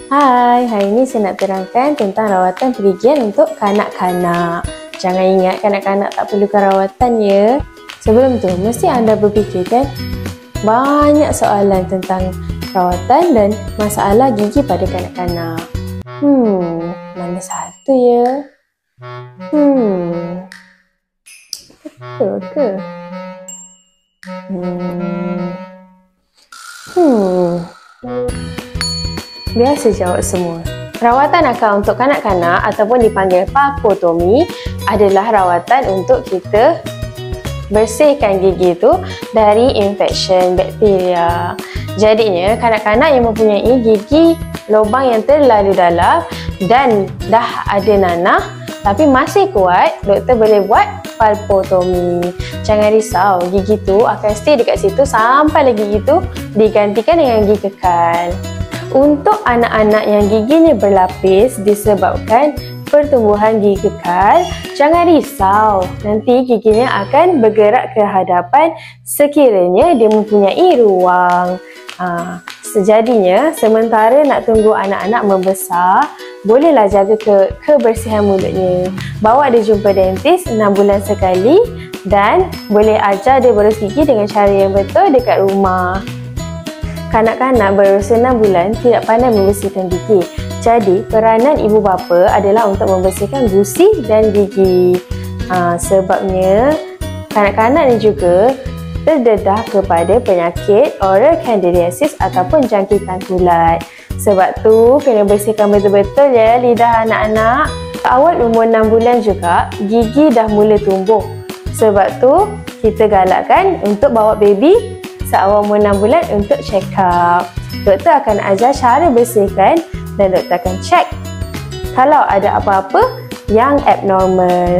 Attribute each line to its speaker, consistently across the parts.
Speaker 1: Hai, hari ini saya nak terangkan tentang rawatan perigian untuk kanak-kanak. Jangan ingat kanak-kanak tak perlukan rawatan ya. Sebelum tu, mesti anda berfikirkan banyak soalan tentang rawatan dan masalah gigi pada kanak-kanak. Mana satu ya? Betul ke? Biasa jawab semua. Rawatan akal untuk kanak-kanak ataupun dipanggil pulpotomi adalah rawatan untuk kita bersihkan gigi itu dari infeksi bakteria. Jadinya, kanak-kanak yang mempunyai gigi lubang yang terlalu dalam dan dah ada nanah tapi masih kuat, doktor boleh buat pulpotomi. Jangan risau, gigi tu akan stay dekat situ sampai gigi tu digantikan dengan gigi kekal. Untuk anak-anak yang giginya berlapis disebabkan pertumbuhan gigi kekal, jangan risau. Nanti giginya akan bergerak ke hadapan sekiranya dia mempunyai ruang. Sejadinya, sementara nak tunggu anak-anak membesar, bolehlah jaga kebersihan mulutnya. Bawa dia jumpa dentist 6 bulan sekali dan boleh ajar dia berus gigi dengan cara yang betul dekat rumah. Kanak-kanak berusia 6 bulan tidak pandai membersihkan gigi. Jadi, peranan ibu bapa adalah untuk membersihkan gusi dan gigi. Sebabnya, kanak-kanak ni juga terdedah kepada penyakit oral candidiasis ataupun jangkitan kulat. Sebab tu, kena bersihkan betul-betul ya lidah anak-anak. Awal umur 6 bulan juga, gigi dah mula tumbuh. Sebab tu, kita galakkan untuk bawa baby seawal umur 6 bulan untuk check up. Doktor akan ajar cara bersihkan dan doktor akan check kalau ada apa-apa yang abnormal.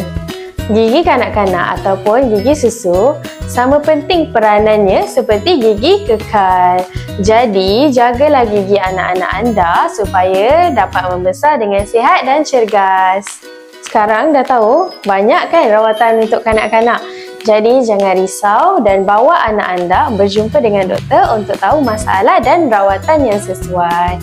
Speaker 1: Gigi kanak-kanak ataupun gigi susu sama penting peranannya seperti gigi kekal. Jadi, jagalah gigi anak-anak anda supaya dapat membesar dengan sihat dan cergas. Sekarang dah tahu banyak kan rawatan untuk kanak-kanak. Jadi jangan risau dan bawa anak anda berjumpa dengan doktor untuk tahu masalah dan rawatan yang sesuai.